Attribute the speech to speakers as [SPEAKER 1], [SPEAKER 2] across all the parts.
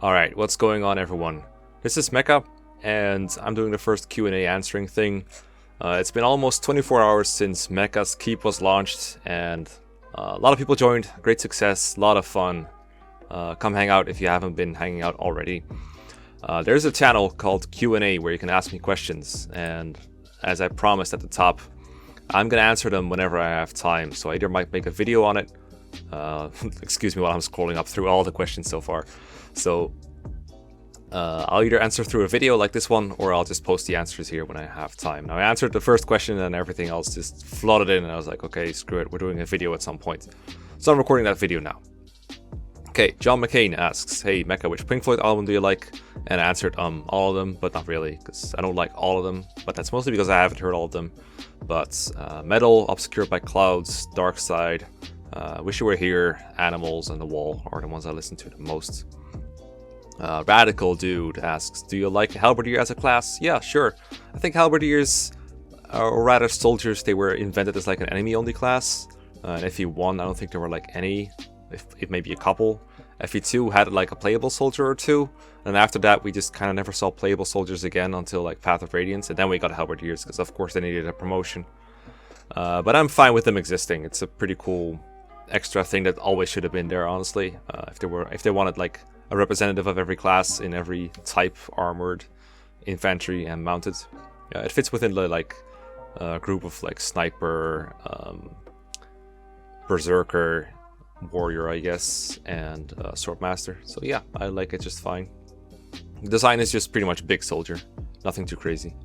[SPEAKER 1] Alright, what's going on everyone? This is Mekkah, and I'm doing the first Q&A answering thing. It's been almost 24 hours since Mekkah's Keep was launched, and a lot of people joined. Great success, a lot of fun. Come hang out if you haven't been hanging out already. There's a channel called Q&A where you can ask me questions, and as I promised at the top, I'm gonna answer them whenever I have time. So I either might make a video on it. Excuse me while I'm scrolling up through all the questions so far. So I'll either answer through a video like this one, or I'll just post the answers here when I have time. Now I answered the first question and everything else just flooded in, and I was like, okay, screw it, we're doing a video at some point. So I'm recording that video now. Okay, John McCain asks, hey Mekkah, which Pink Floyd album do you like? And I answered all of them, but not really, because I don't like all of them, but that's mostly because I haven't heard all of them. But Metal, Obscured by Clouds, Dark Side, Wish You Were Here, Animals, and The Wall are the ones I listen to the most. Radical Dude asks, do you like Halberdier as a class? Yeah, sure. I think Halberdiers, or rather soldiers, they were invented as like an enemy-only class. And FE1, I don't think there were like any, if maybe a couple. FE2 had like a playable soldier or two, and after that we just kind of never saw playable soldiers again until like Path of Radiance, and then we got Halberdiers because of course they needed a promotion. But I'm fine with them existing. It's a pretty cool extra thing that always should have been there, honestly. If they wanted like a representative of every class in every type, armored, infantry, and mounted. Yeah, it fits within the like group of like sniper, berserker, warrior, I guess, and swordmaster. So yeah, I like it just fine. The design is just pretty much big soldier, nothing too crazy.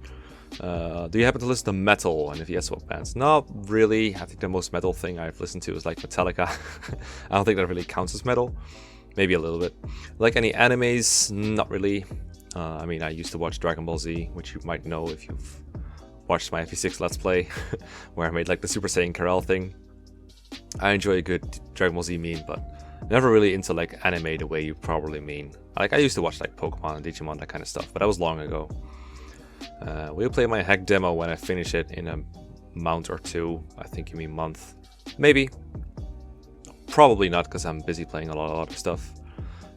[SPEAKER 1] Do you happen to listen to metal, and if yes, what bands? Not really. I think the most metal thing I've listened to is like Metallica. I don't think that really counts as metal. Maybe a little bit. Like any animes? Not really. I mean, I used to watch Dragon Ball Z, which you might know if you've watched my FE6 Let's Play, where I made like the Super Saiyan Karel thing. I enjoy a good Dragon Ball Z meme, but never really into like anime the way you probably mean. Like I used to watch like Pokemon and Digimon, that kind of stuff, but that was long ago. We'll play my hack demo when I finish it in a month or two. I think you mean month. Maybe. Probably not, because I'm busy playing a lot of other stuff.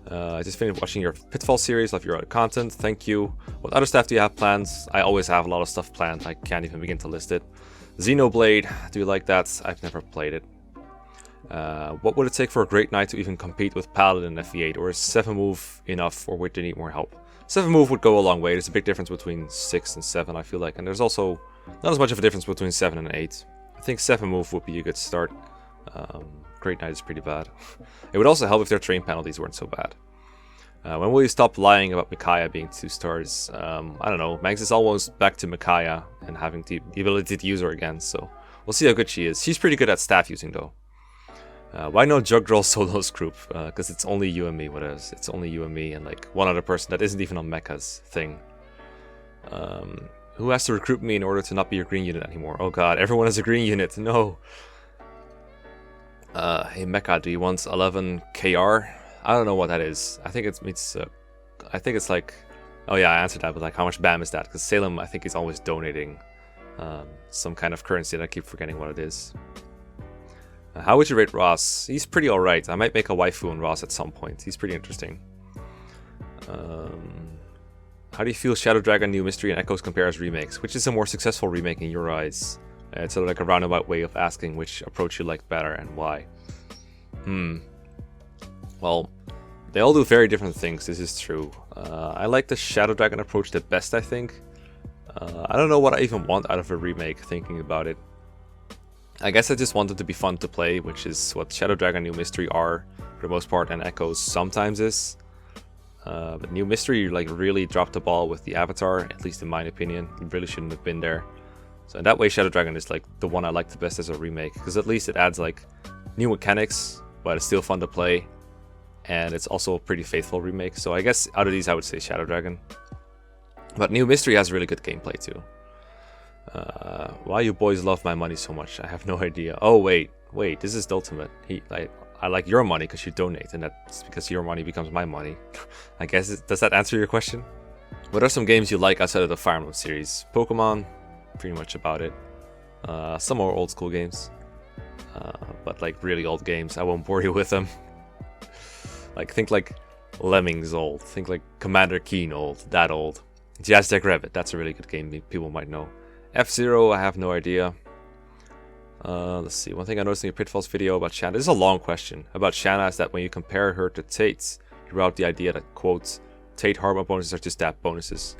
[SPEAKER 1] I just finished watching your Pitfall series, love your other content, thank you. What other stuff do you have planned? I always have a lot of stuff planned, I can't even begin to list it. Xenoblade, do you like that? I've never played it. What would it take for a great knight to even compete with Paladin in FE8, or is 7 move enough, or would they need more help? 7 move would go a long way. There's a big difference between 6 and 7, I feel like, and there's also not as much of a difference between 7 and 8. I think 7 move would be a good start. Great Knight is pretty bad. It would also help if their terrain penalties weren't so bad. When will you stop lying about Mekkah being 2 stars? I don't know. Mags is almost back to Mekkah and having the ability to use her again, so we'll see how good she is. She's pretty good at staff using though. Why no Jugdroll solos group? Because it's only you and me. What is? It's only you and me and like one other person that isn't even on Mekkah's thing. Who has to recruit me in order to not be a green unit anymore? Oh god, everyone has a green unit. No. Hey Mekkah, do you want 11 KR? I don't know what that is. I think I think it's like, oh yeah, I answered that, but like how much BAM is that? Because Salem, I think, is always donating some kind of currency, and I keep forgetting what it is. How would you rate Ross? He's pretty alright. I might make a waifu on Ross at some point. He's pretty interesting. How do you feel Shadow Dragon New Mystery and Echoes compare as remakes? Which is a more successful remake in your eyes? It's sort of like a roundabout way of asking which approach you like better and why. Well, they all do very different things, this is true. I like the Shadow Dragon approach the best, I think. I don't know what I even want out of a remake, thinking about it. I guess I just want it to be fun to play, which is what Shadow Dragon New Mystery are for the most part, and Echoes sometimes is. But New Mystery like really dropped the ball with the Avatar, at least in my opinion. It really shouldn't have been there. So in that way, Shadow Dragon is like the one I like the best as a remake, because at least it adds like new mechanics, but it's still fun to play, and it's also a pretty faithful remake. So I guess out of these, I would say Shadow Dragon. But New Mystery has really good gameplay too. Why you boys love my money so much? I have no idea. Oh wait, this is the ultimate. I like your money because you donate, and that's because your money becomes my money. I guess does that answer your question? What are some games you like outside of the Fire Emblem series? Pokemon. Pretty much about it. Some more old school games, but like really old games. I won't bore you with them. Like think like Lemmings old. Think like Commander Keen old. That old. Jazztech Rabbit. That's a really good game people might know. F-Zero, I have no idea. Let's see. One thing I noticed in your Pitfalls video about Shanna. This is a long question. About Shanna is that when you compare her to Tate, you wrote the idea that, quote, Tate hard mode bonuses are just stat bonuses.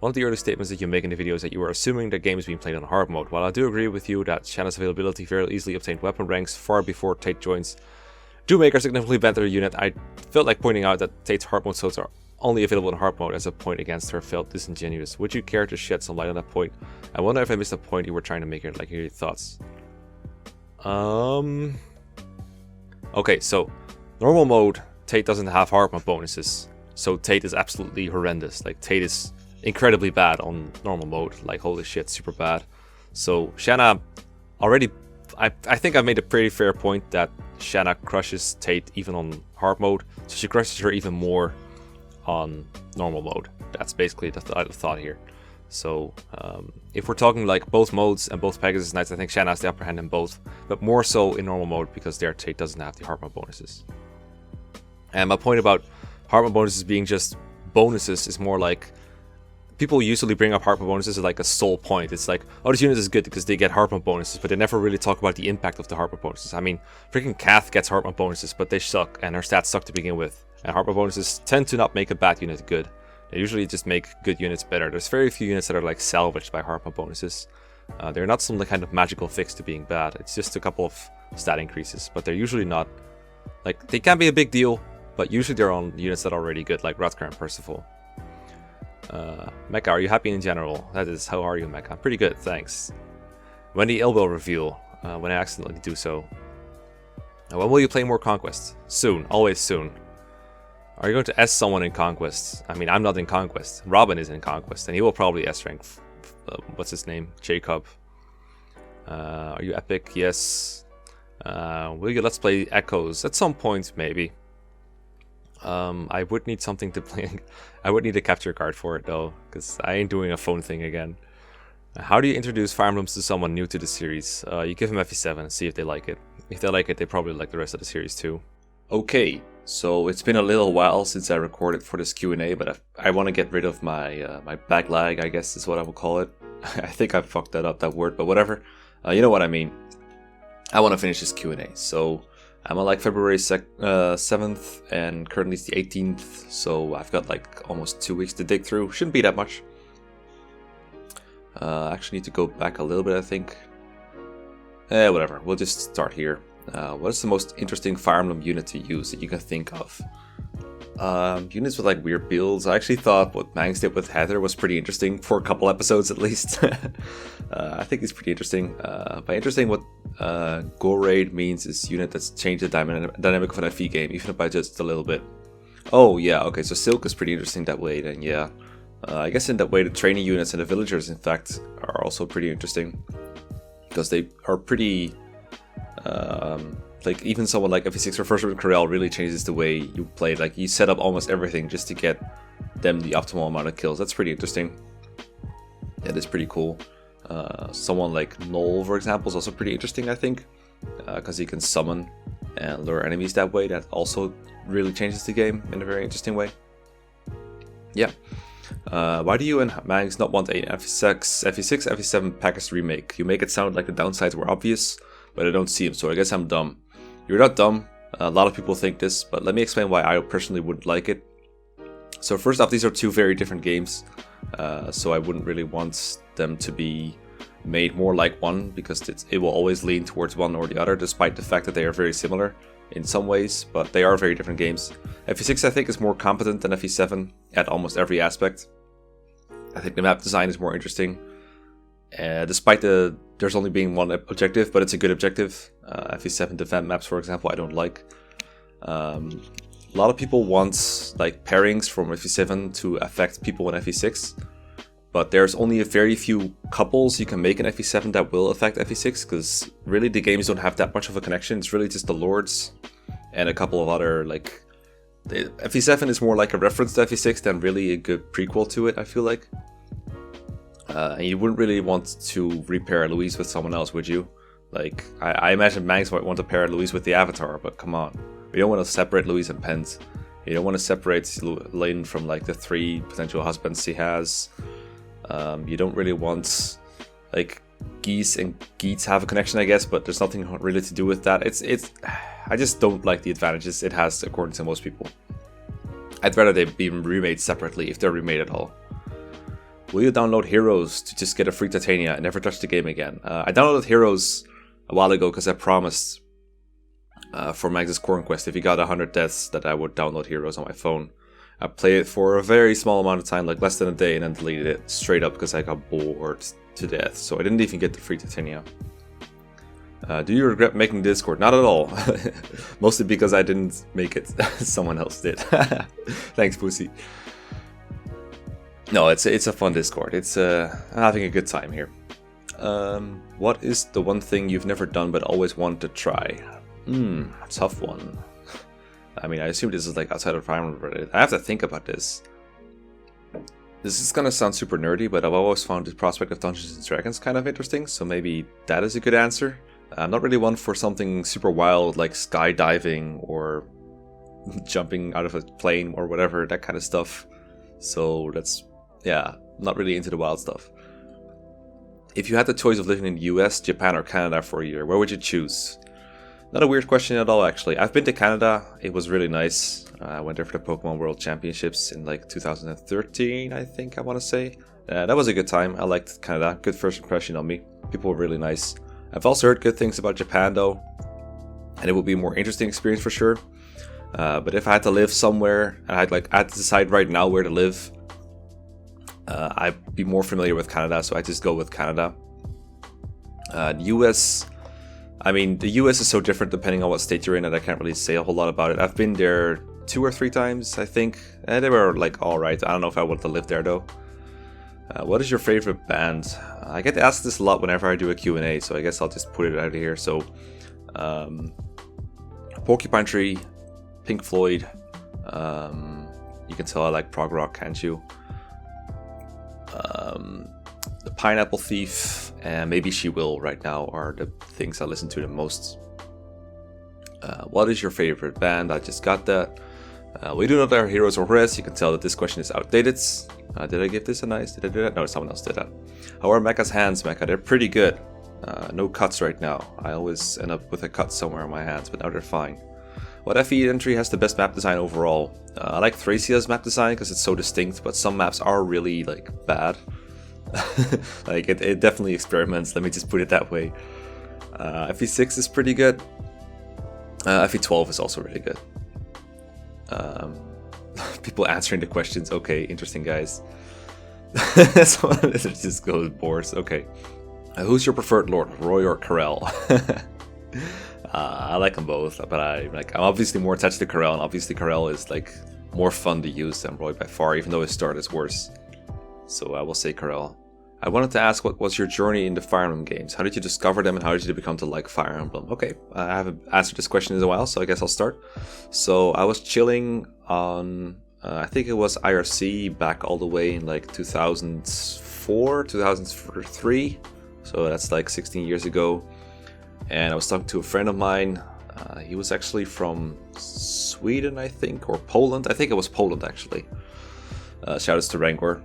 [SPEAKER 1] One of the early statements that you make in the video is that you were assuming the game is being played on hard mode. While I do agree with you that Shanna's availability very easily obtained weapon ranks far before Tate joins do make her significantly better unit, I felt like pointing out that Tate's hard mode souls are only available in hard mode as a point against her felt disingenuous. Would you care to shed some light on that point? I wonder if I missed a point you were trying to make here, like your thoughts. Okay, so normal mode, Tate doesn't have hard mode bonuses. So Tate is absolutely horrendous. Like Tate is incredibly bad on normal mode. Like holy shit, super bad. So Shanna already, I think I made a pretty fair point that Shanna crushes Tate even on hard mode. So she crushes her even more on normal mode. That's basically the thought here. So if we're talking like both modes and both Pegasus Knights, I think Shanna has the upper hand in both, but more so in normal mode because their Tate doesn't have the hard mode bonuses. And my point about hard mode bonuses being just bonuses is more like people usually bring up hard mode bonuses as like a sole point. It's like, oh, this unit is good because they get hard mode bonuses, but they never really talk about the impact of the hard mode bonuses. I mean, freaking Kath gets hard mode bonuses, but they suck and her stats suck to begin with. And hard mode bonuses tend to not make a bad unit good. They usually just make good units better. There's very few units that are like salvaged by hard mode bonuses. They're not some kind of magical fix to being bad. It's just a couple of stat increases, but they're usually not, like, they can be a big deal, but usually they're on units that are already good, like Rutger and Percival. Mekkah, are you happy in general? That is, how are you, Mekkah? Pretty good, thanks. When the elbow reveal, when I accidentally do so. When will you play more Conquest? Soon, always soon. Are you going to S someone in Conquest? I mean, I'm not in Conquest. Robin is in Conquest, and he will probably S rank. What's his name? Jacob. Are you epic? Yes. Will you let's play Echoes? At some point, maybe. I would need something to play. I would need a capture card for it, though, because I ain't doing a phone thing again. How do you introduce Fire Emblems to someone new to the series? You give them FE7 and see if they like it. If they like it, they probably like the rest of the series, too. Okay. So it's been a little while since I recorded for this Q&A, but I want to get rid of my my back lag, I guess is what I would call it. I think I fucked that word, but whatever. You know what I mean. I want to finish this Q&A. So I'm on like February 7th, and currently it's the 18th, so I've got like almost 2 weeks to dig through. Shouldn't be that much. I actually need to go back a little bit, I think. Whatever, we'll just start here. What is the most interesting Fire Emblem unit to use that you can think of? Units with like weird builds. I actually thought what Mangs did with Heather was pretty interesting for a couple episodes at least. I think it's pretty interesting. By interesting, what Go-Raid means is unit that's changed the dynamic of an FE game, even by just a little bit. Oh yeah, okay, so Silk is pretty interesting that way then, yeah. I guess in that way the training units and the villagers in fact are also pretty interesting. Because they are pretty... like even someone like FE6 or First Order Corel really changes the way you play. Like you set up almost everything just to get them the optimal amount of kills. That's pretty interesting. That is pretty cool. Someone like Null, for example, is also pretty interesting, I think, because you can summon and lure enemies that way. That also really changes the game in a very interesting way. Yeah. Why do you and Mangs not want a FE6, FE7 package remake? You make it sound like the downsides were obvious, but I don't see them, so I guess I'm dumb. You're not dumb. A lot of people think this, but let me explain why I personally wouldn't like it. So first off, these are two very different games, so I wouldn't really want them to be made more like one, because it will always lean towards one or the other, despite the fact that they are very similar in some ways, but they are very different games. FE6 I think is more competent than FE7 at almost every aspect. I think the map design is more interesting. Despite there's only being one objective, but it's a good objective. FE7 defend maps, for example, I don't like. A lot of people want like pairings from FE7 to affect people in FE6, but there's only a very few couples you can make in FE7 that will affect FE6, because really the games don't have that much of a connection. It's really just the lords and a couple of other like... FE7 is more like a reference to FE6 than really a good prequel to it, I feel like. And you wouldn't really want to repair Louise with someone else, would you? Like, I imagine Mangs might want to pair Louise with the Avatar, but come on. We don't want to separate Louise and Pent You don't want to separate Lane from like the 3 potential husbands he has. You don't really want like Geese and Geets have a connection, I guess, but there's nothing really to do with that. I just don't like the advantages it has according to most people. I'd rather they be remade separately if they're remade at all. Will you download Heroes to just get a free Titania and never touch the game again? I downloaded Heroes a while ago because I promised for Max's Core Quest if he got 100 deaths that I would download Heroes on my phone. I played it for a very small amount of time, like less than a day, and then deleted it straight up because I got bored to death. So I didn't even get the free Titania. Do you regret making Discord? Not at all. Mostly because I didn't make it. Someone else did. Thanks, Pussy. No, it's a fun Discord. I'm having a good time here. What is the one thing you've never done but always wanted to try? Tough one. I mean, I assume this is like outside of Fire Emblem. I have to think about this. This is gonna sound super nerdy, but I've always found the prospect of Dungeons and Dragons kind of interesting, so maybe that is a good answer. I'm not really one for something super wild like skydiving or jumping out of a plane or whatever, that kind of stuff. So that's, yeah, not really into the wild stuff. If you had the choice of living in the US, Japan, or Canada for a year, where would you choose? Not a weird question at all, actually. I've been to Canada. It was really nice. I went there for the Pokemon World Championships in like 2013, I think I want to say. That was a good time. I liked Canada. Good first impression on me. People were really nice. I've also heard good things about Japan, though. And it would be a more interesting experience for sure. But if I had to live somewhere, and I had to decide right now where to live, I'd be more familiar with Canada, so I just go with Canada. The US... I mean, the US is so different depending on what state you're in that I can't really say a whole lot about it. I've been there 2 or 3 times, I think. And they were like alright. I don't know if I want to live there though. What is your favorite band? I get asked this a lot whenever I do a Q&A, so I guess I'll just put it out here. So, Porcupine Tree, Pink Floyd. You can tell I like prog rock, can't you? The Pineapple Thief and Maybe She Will right now are the things I listen to the most. What is your favorite band? I just got that. We do not have Heroes or Res. You can tell that this question is outdated. Did I give this a nice? Did I do that? No, someone else did that. How are Mekkah's hands, Mekkah? They're pretty good. No cuts right now. I always end up with a cut somewhere on my hands, but now they're fine. What FE entry has the best map design overall? I like Thrasia's map design because it's so distinct, but some maps are really like bad. Like it definitely experiments, let me just put it that way. FE6 is pretty good. FE12 is also really good. People answering the questions. Okay, interesting guys. So it just goes bores. Okay. Who's your preferred lord, Roy or Corel? I like them both, but I'm obviously more attached to Corel, and obviously Corel is like more fun to use than Roy by far, even though his start is worse. So I will say Corel. I wanted to ask, what was your journey in the Fire Emblem games? How did you discover them and how did you become to like Fire Emblem? Okay, I haven't answered this question in a while, so I guess I'll start. So I was chilling on, I think it was IRC back all the way in like 2004, 2003. So that's like 16 years ago. And I was talking to a friend of mine. He was actually from Sweden, I think, or Poland. I think it was Poland, actually. Shoutouts to Rangor.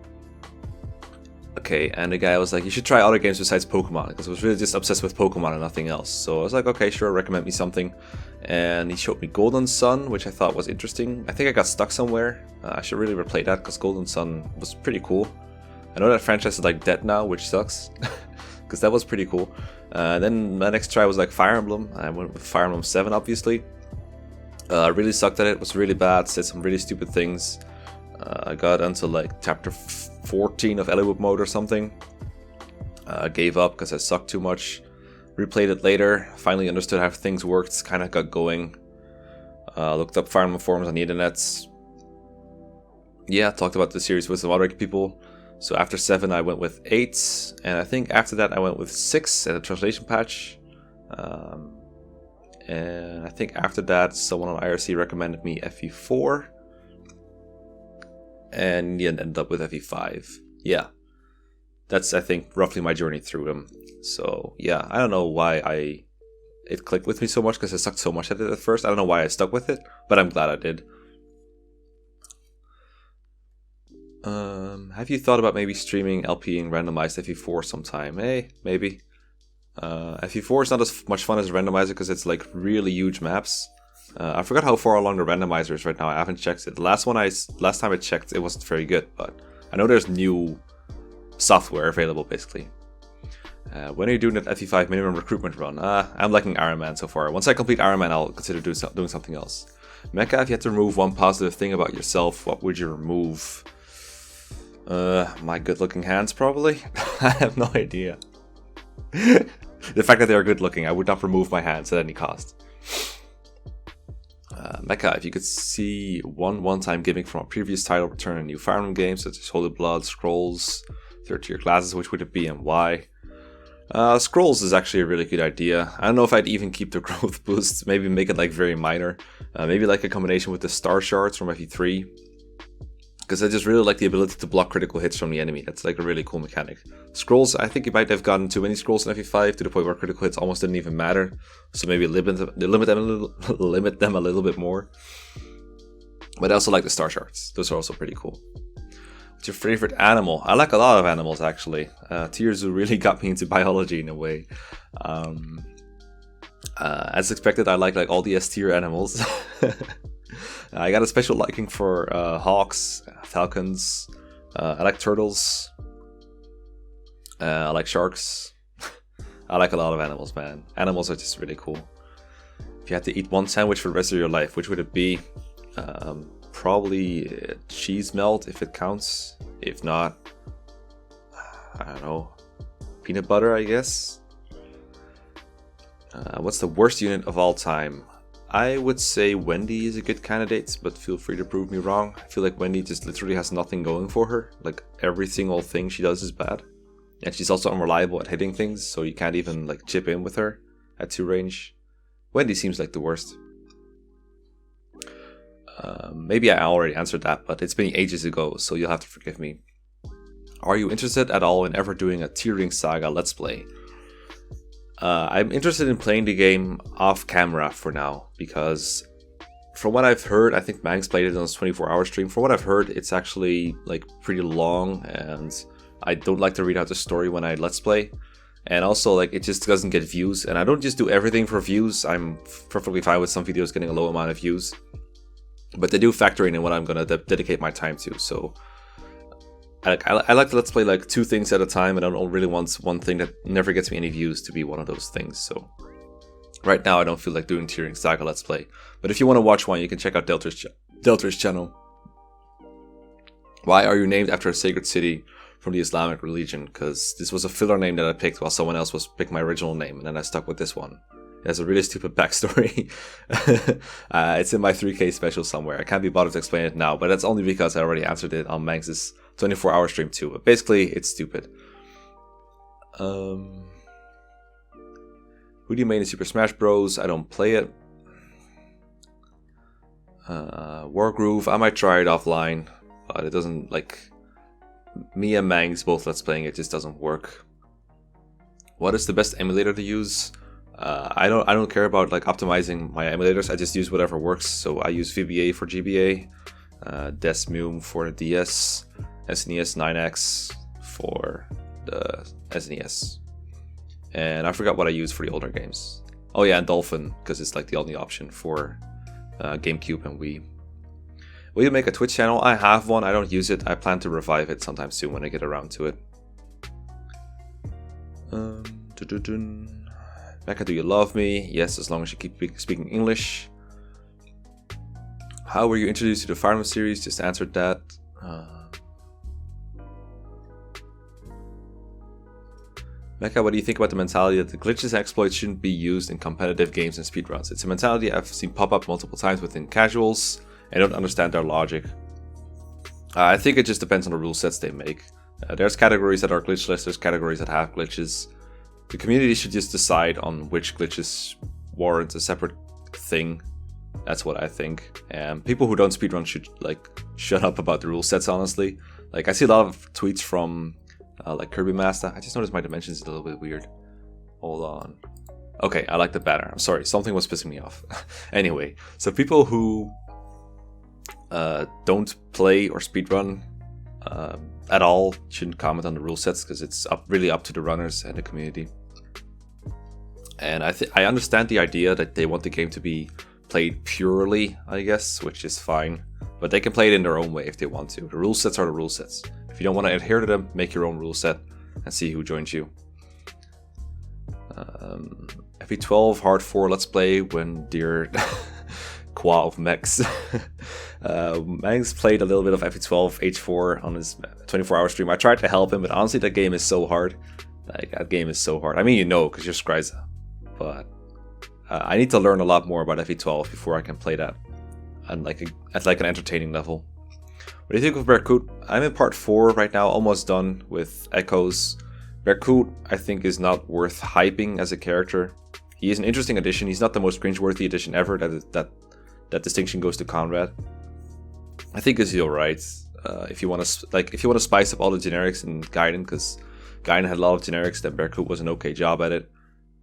[SPEAKER 1] Okay, and the guy was like, you should try other games besides Pokemon, because I was really just obsessed with Pokemon and nothing else. So I was like, okay, sure, recommend me something. And he showed me Golden Sun, which I thought was interesting. I think I got stuck somewhere. I should really replay that, because Golden Sun was pretty cool. I know that franchise is like dead now, which sucks, because that was pretty cool. Then my next try was like Fire Emblem. I went with Fire Emblem 7, obviously. I really sucked at it, was really bad, said some really stupid things. I got until like chapter 14 of Eliwood mode or something. Gave up because I sucked too much. Replayed it later, finally understood how things worked, kind of got going. Looked up Fire Emblem forums on the internet. Yeah, talked about the series with some other people. So after 7 I went with 8, and I think after that I went with 6 at a translation patch. And I think after that someone on IRC recommended me FE4. And in the end ended up with FE5. Yeah. That's, I think, roughly my journey through them. So, yeah, I don't know why it clicked with me so much, because I sucked so much at it at first. I don't know why I stuck with it, but I'm glad I did. Have you thought about maybe streaming LPing randomized FE4 sometime? Hey, maybe. FE4 is not as much fun as randomizer because it's like really huge maps. I forgot how far along the randomizer is right now. I haven't checked it. The last time I checked, it wasn't very good, but I know there's new software available basically. When are you doing that FE5 minimum recruitment run? I'm liking Iron Man so far. Once I complete Iron Man, I'll consider doing something else. Mekkah, if you had to remove one positive thing about yourself, what would you remove? My good-looking hands, probably. I have no idea. The fact that they are good-looking, I would not remove my hands at any cost. Mekkah, if you could see one-time gimmick from a previous title return in a new Fire Emblem game, such as Holy Blood, Scrolls, third-tier classes, which would it be and why? Scrolls is actually a really good idea. I don't know if I'd even keep the growth boost, maybe make it like very minor. Maybe like a combination with the star shards from FE3. Because I just really like the ability to block critical hits from the enemy. That's like a really cool mechanic. Scrolls, I think you might have gotten too many scrolls in FE5 to the point where critical hits almost didn't even matter. So maybe limit them a little bit more. But I also like the star shards. Those are also pretty cool. What's your favorite animal? I like a lot of animals actually. Tearzu really got me into biology in a way. As expected, I like all the S-tier animals. I got a special liking for hawks, falcons. I like turtles. I like sharks. I like a lot of animals, man. Animals are just really cool. If you had to eat one sandwich for the rest of your life, which would it be? Probably cheese melt if it counts. If not, I don't know. Peanut butter, I guess. What's the worst unit of all time? I would say Wendy is a good candidate, but feel free to prove me wrong. I feel like Wendy just literally has nothing going for her. Like every single thing she does is bad. And she's also unreliable at hitting things, so you can't even like chip in with her at 2 range. Wendy seems like the worst. Maybe I already answered that, but it's been ages ago, so you'll have to forgive me. Are you interested at all in ever doing a Tearing Saga Let's Play? I'm interested in playing the game off camera for now, because from what I've heard, I think Mangs played it on his 24-hour stream. From what I've heard, it's actually like pretty long, and I don't like to read out the story when I Let's Play. And also, like, it just doesn't get views, and I don't just do everything for views. I'm perfectly fine with some videos getting a low amount of views, but they do factor in what I'm gonna dedicate my time to. So I like to Let's Play like 2 things at a time, and I don't really want one thing that never gets me any views to be one of those things. So right now I don't feel like doing Tearing Saga Let's Play. But if you want to watch one, you can check out Deltar's channel. Why are you named after a sacred city from the Islamic religion? Because this was a filler name that I picked while someone else was picking my original name, and then I stuck with this one. It has a really stupid backstory. It's in my 3K special somewhere. I can't be bothered to explain it now, but that's only because I already answered it on Mangs' 24-hour stream too. But basically, it's stupid. Who do you main in Super Smash Bros? I don't play it. Wargroove, I might try it offline, but it doesn't, like, me and Mangs both Let's Playing it just doesn't work. What is the best emulator to use? I don't care about like optimizing my emulators. I just use whatever works. So I use VBA for GBA, Desmum for the DS, SNES 9X for the SNES, and I forgot what I use for the older games. Oh yeah, and Dolphin, because it's like the only option for GameCube and Wii. Will you make a Twitch channel? I have one. I don't use it. I plan to revive it sometime soon when I get around to it. Mekkah, do you love me? Yes, as long as you keep speaking English. How were you introduced to the Fire Emblem series? Just answered that. Mekkah, what do you think about the mentality that the glitches and exploits shouldn't be used in competitive games and speedruns? It's a mentality I've seen pop up multiple times within casuals. I don't understand their logic. I think it just depends on the rule sets they make. There's categories that are glitchless, there's categories that have glitches. The community should just decide on which glitches warrant a separate thing. That's what I think. And people who don't speedrun should like shut up about the rule sets, honestly. Like, I see a lot of tweets from like Kirby Master. I just noticed my dimensions is a little bit weird. Hold on. Okay, I like the banner. I'm sorry, something was pissing me off. Anyway, so people who don't play or speedrun
[SPEAKER 2] at all. Shouldn't comment on the rule sets because it's really up to the runners and the community. And I understand the idea that they want the game to be played purely, I guess, which is fine. But they can play it in their own way if they want to. The rule sets are the rule sets. If you don't want to adhere to them, make your own rule set and see who joins you. FE12 Hard 4 Let's Play when dear Qua of Mechs. Mangs played a little bit of FE12 H4 on his 24-hour stream. I tried to help him, but honestly that game is so hard. Like, that game is so hard. I mean, you know, because you're Skryza. But I need to learn a lot more about FE12 before I can play that at an entertaining level. What do you think of Berkut? I'm in part 4 right now, almost done with Echoes. Berkut, I think, is not worth hyping as a character. He is an interesting addition. He's not the most cringeworthy addition ever. That distinction goes to Conrad. I think he's alright. If you want to spice up all the generics in Gaiden, because Gaiden had a lot of generics, then Berkut was an okay job at it.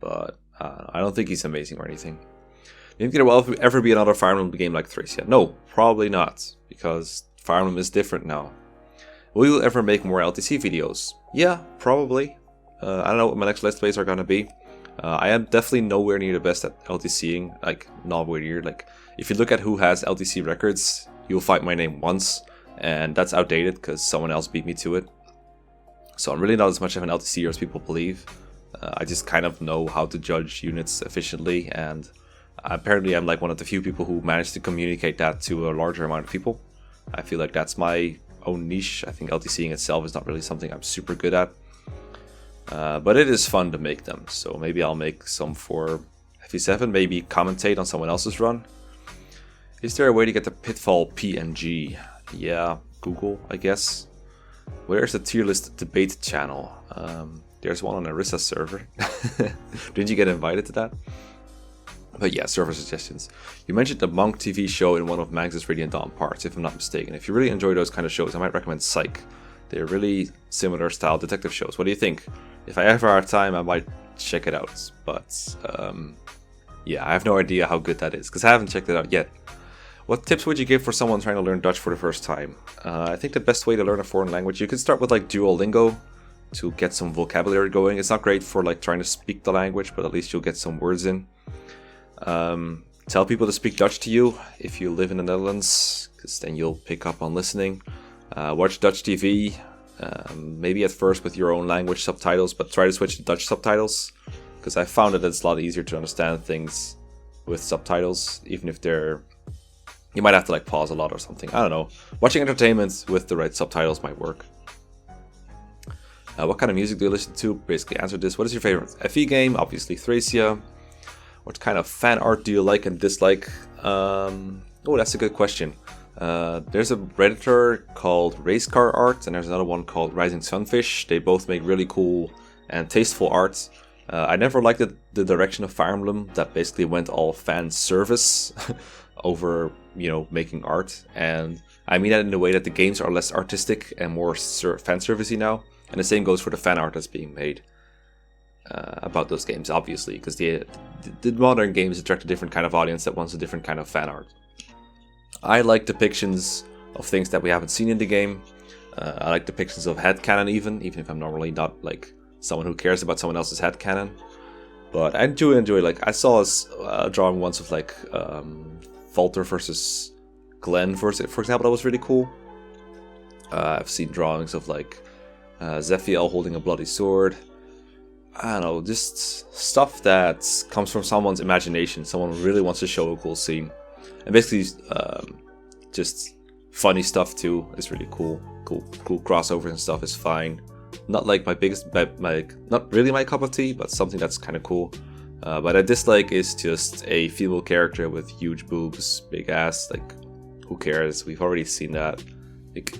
[SPEAKER 2] But I don't think he's amazing or anything. Do you think there will ever be another Fire Emblem game like Thracia? No, probably not, because Fire Emblem is different now. Will you ever make more LTC videos? Yeah, probably. I don't know what my next Let's Plays are gonna be. I am definitely nowhere near the best at LTCing, like nowhere near. Like, if you look at who has LTC records, you'll find my name once, and that's outdated because someone else beat me to it. So I'm really not as much of an LTCer as people believe. I just kind of know how to judge units efficiently, and apparently I'm like one of the few people who managed to communicate that to a larger amount of people. I feel like that's my own niche. I think LTCing itself is not really something I'm super good at. But it is fun to make them, so maybe I'll make some for FE7, maybe commentate on someone else's run. Is there a way to get the Pitfall PNG? Yeah, Google, I guess. Where's the tier list debate channel? There's one on Arissa's server. Didn't you get invited to that? But yeah, server suggestions. You mentioned the Monk TV show in one of Mangs' Radiant Dawn parts, if I'm not mistaken. If you really enjoy those kind of shows, I might recommend Psych. They're really similar style detective shows. What do you think? If I ever have time, I might check it out. But yeah, I have no idea how good that is, because I haven't checked it out yet. What tips would you give for someone trying to learn Dutch for the first time? I think the best way to learn a foreign language, you could start with like Duolingo to get some vocabulary going. It's not great for like trying to speak the language, but at least you'll get some words in. Tell people to speak Dutch to you if you live in the Netherlands, because then you'll pick up on listening. Watch Dutch TV, maybe at first with your own language subtitles, but try to switch to Dutch subtitles, because I found that it's a lot easier to understand things with subtitles, even if they're... You might have to like pause a lot or something. I don't know. Watching entertainment with the right subtitles might work. What kind of music do you listen to? Basically answered this. What is your favorite FE game? Obviously Thracia. What kind of fan art do you like and dislike? Oh, that's a good question. There's a Redditor called Racecar Art, and there's another one called Rising Sunfish. They both make really cool and tasteful art. I never liked the direction of Fire Emblem that basically went all fan service over, you know, making art. And I mean that in a way that the games are less artistic and more fan servicey now. And the same goes for the fan art that's being made about those games, obviously, because the modern games attract a different kind of audience that wants a different kind of fan art. I like depictions of things that we haven't seen in the game. I like depictions of headcanon even if I'm normally not like someone who cares about someone else's headcanon. But I do enjoy, like, I saw a drawing once of like Falter versus Glenn, for example, that was really cool. I've seen drawings of like Zephiel holding a bloody sword. I don't know, just stuff that comes from someone's imagination. Someone who really wants to show a cool scene. And basically, just funny stuff too is really cool. Cool crossovers and stuff is fine. Not like not really my cup of tea, but something that's kind of cool. But I dislike is just a female character with huge boobs, big ass. Like, who cares? We've already seen that. Like,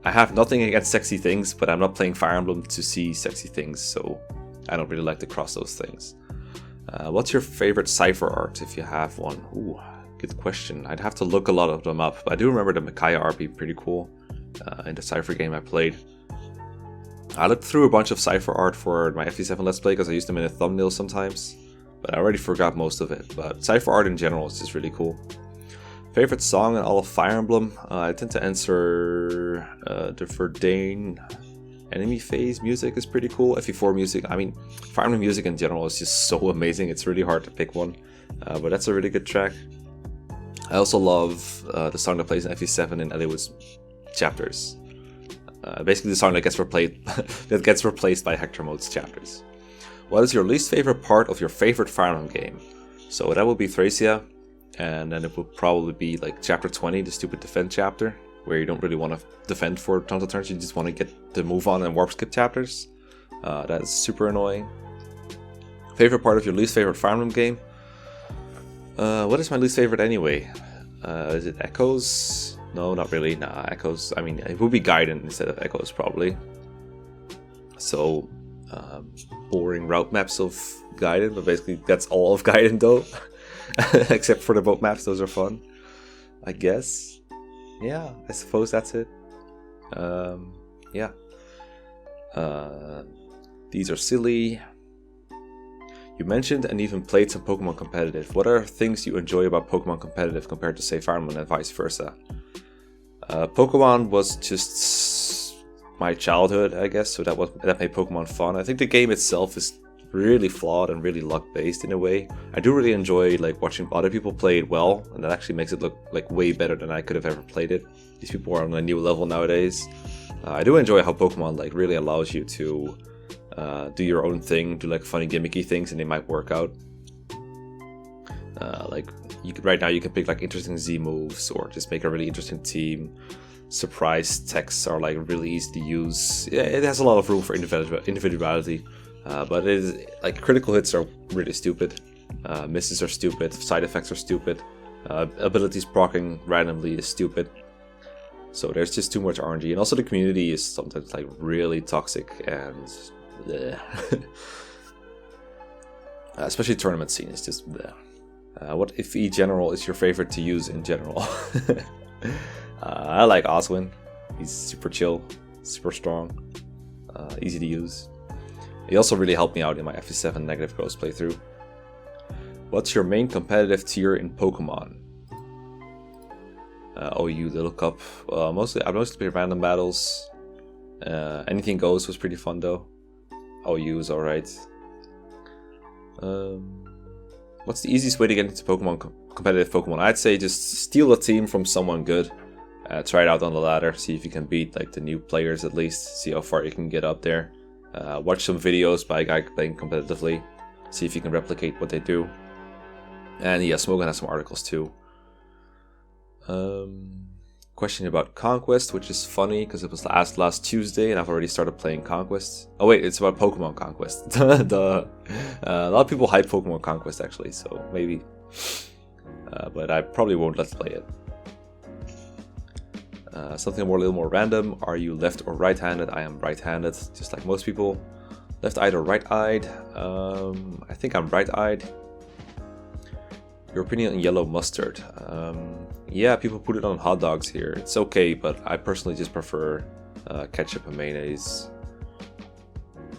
[SPEAKER 2] I have nothing against sexy things, but I'm not playing Fire Emblem to see sexy things, so I don't really like to cross those things. What's your favorite cipher art, if you have one? Ooh, good question. I'd have to look a lot of them up, but I do remember the Mekkah art being pretty cool in the cipher game I played. I looked through a bunch of cipher art for my FE7 Let's Play because I used them in a thumbnail sometimes, but I already forgot most of it. But cipher art in general is just really cool. Favorite song in all of Fire Emblem? I tend to answer the Verdane enemy phase music is pretty cool. FE4 music, I mean, Fire Emblem music in general is just so amazing. It's really hard to pick one, but that's a really good track. I also love the song that plays in FE7 in Eliwood's chapters. Basically, the song that gets replaced by Hector Mode's chapters. What is your least favorite part of your favorite Fire Emblem game? So that would be Thracia, and then it would probably be like chapter 20, the stupid defend chapter, where you don't really want to defend for tons of turns, you just want to get the move on and warp skip chapters. That is super annoying. Favorite part of your least favorite Fire Emblem game? What is my least favorite anyway? Is it Echoes? No, not really. Nah, Echoes. I mean, it would be Gaiden instead of Echoes, probably. So, boring route maps of Gaiden, but basically that's all of Gaiden though. Except for the boat maps, those are fun. I guess. Yeah, I suppose that's it. Yeah. These are silly. You mentioned and even played some Pokemon Competitive. What are things you enjoy about Pokemon Competitive compared to, say, Fire Emblem and vice versa? Pokemon was just my childhood, I guess, so that made Pokemon fun. I think the game itself is really flawed and really luck-based in a way. I do really enjoy like watching other people play it well, and that actually makes it look like way better than I could have ever played it. These people are on a new level nowadays. I do enjoy how Pokemon like really allows you to do your own thing, do like funny gimmicky things, and they might work out. Like right now you can pick like interesting Z moves or just make a really interesting team. Surprise texts are like really easy to use. Yeah, it has a lot of room for individuality, but it is like critical hits are really stupid. Misses are stupid. Side effects are stupid. Abilities proccing randomly is stupid. So there's just too much RNG, and also the community is sometimes like really toxic and especially tournament scene is just bleh. What if E General is your favorite to use in general? I like Oswin. He's super chill, super strong, easy to use. He also really helped me out in my FE7 negative growth playthrough. What's your main competitive tier in Pokemon? OU, the lookup. I mostly play random battles. Anything Goes was pretty fun though. OU is alright. What's the easiest way to get into competitive Pokemon? I'd say just steal a team from someone good. Try it out on the ladder. See if you can beat like the new players at least. See how far you can get up there. Watch some videos by a guy playing competitively. See if you can replicate what they do. And yeah, Smogon has some articles too. Question about Conquest, which is funny because it was asked last Tuesday and I've already started playing Conquest. Oh wait, it's about Pokemon Conquest. A lot of people hype Pokemon Conquest actually, so maybe. But I probably won't let's play it. Something a little more random. Are you left or right-handed? I am right-handed, just like most people. Left-eyed or right-eyed? I think I'm right-eyed. Your opinion on yellow mustard? Yeah, people put it on hot dogs here. It's okay, but I personally just prefer ketchup and mayonnaise.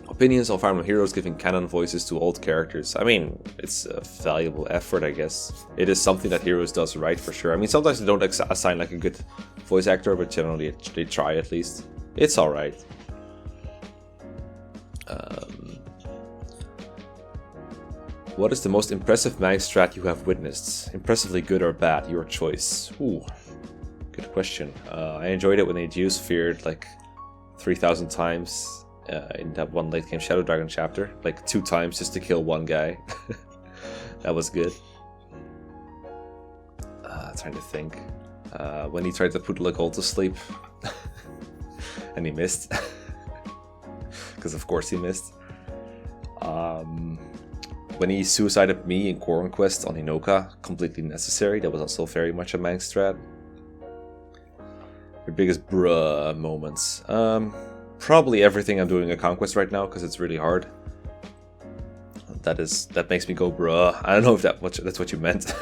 [SPEAKER 2] Opinions on Fire Emblem Heroes giving canon voices to old characters. I mean, it's a valuable effort, I guess. It is something that Heroes does right for sure. I mean, sometimes they don't assign like a good voice actor, but generally they try at least. It's alright. What is the most impressive mag strat you have witnessed? Impressively good or bad? Your choice. Ooh, good question. I enjoyed it when they geosphered like 3,000 times in that one late game Shadow Dragon chapter. Like 2 times just to kill one guy. That was good. Trying to think. When he tried to put Lagol to sleep. And he missed. Because of course he missed. When he suicided me in Core Quest on Hinoka, completely necessary. That was also very much a mag strat. Your biggest bruh moments. Probably everything I'm doing at Conquest right now, because it's really hard. That makes me go bruh. I don't know if that's what you meant.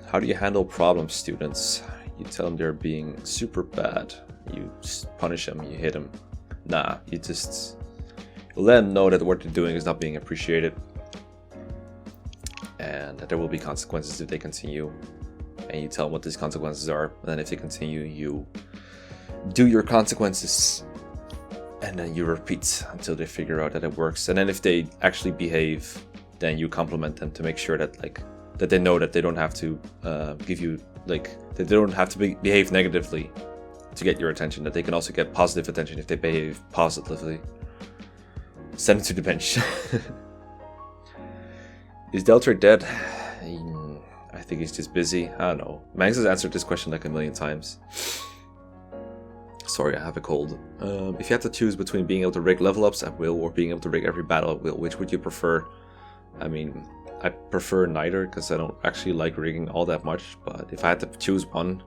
[SPEAKER 2] How do you handle problem students? You tell them they're being super bad. You punish them, you hit them. Nah, you let them know that what they're doing is not being appreciated. and that there will be consequences if they continue. And you tell them what these consequences are, and then if they continue, you do your consequences, and then you repeat until they figure out that it works. And then if they actually behave, then you compliment them to make sure that that they know that they don't have to give you that they don't have to behave negatively to get your attention. That they can also get positive attention if they behave positively. Send it to the bench. Is Deltor dead? I think he's just busy. I don't know. Mangs has answered this question like a million times. Sorry, I have a cold. If you had to choose between being able to rig level ups at will or being able to rig every battle at will, which would you prefer? I mean, I prefer neither because I don't actually like rigging all that much. But if I had to choose one,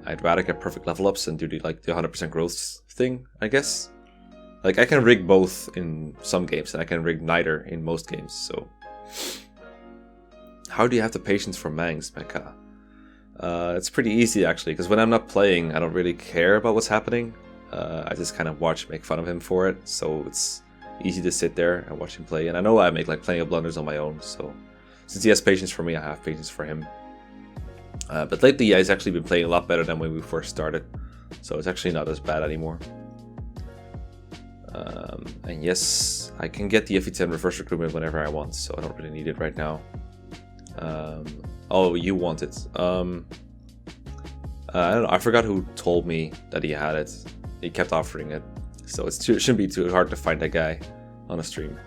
[SPEAKER 2] I'd rather get perfect level ups and do the 100% growth thing, I guess. I can rig both in some games and I can rig neither in most games. So, how do you have the patience for Mangs, Mekkah? It's pretty easy actually, because when I'm not playing, I don't really care about what's happening. I just kind of watch, make fun of him for it, so it's easy to sit there and watch him play. And I know I make plenty of blunders on my own, so since he has patience for me, I have patience for him. But lately, he's actually been playing a lot better than when we first started, so it's actually not as bad anymore. And yes, I can get the FE10 reverse recruitment whenever I want, so I don't really need it right now. Oh, you want it. I don't know. I forgot who told me that he had it. He kept offering it, so it shouldn't be too hard to find that guy on a stream.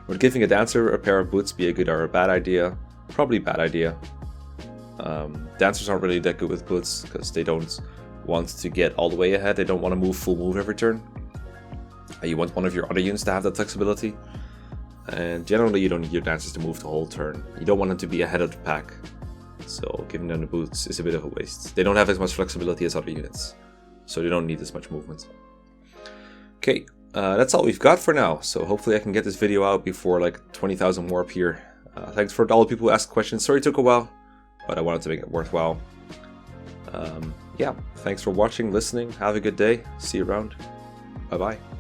[SPEAKER 2] Would giving a dancer a pair of boots be a good or a bad idea? Probably bad idea. Dancers aren't really that good with boots because they don't want to get all the way ahead. They don't want to move full move every turn. You want one of your other units to have that flexibility. And generally you don't need your dancers to move the whole turn. You don't want them to be ahead of the pack. So giving them the boots is a bit of a waste. They don't have as much flexibility as other units, so they don't need as much movement. Okay, that's all we've got for now. So hopefully I can get this video out before 20,000 more appear. Thanks for all the people who asked questions. Sorry it took a while, but I wanted to make it worthwhile. Yeah, thanks for watching, listening. Have a good day. See you around. Bye-bye.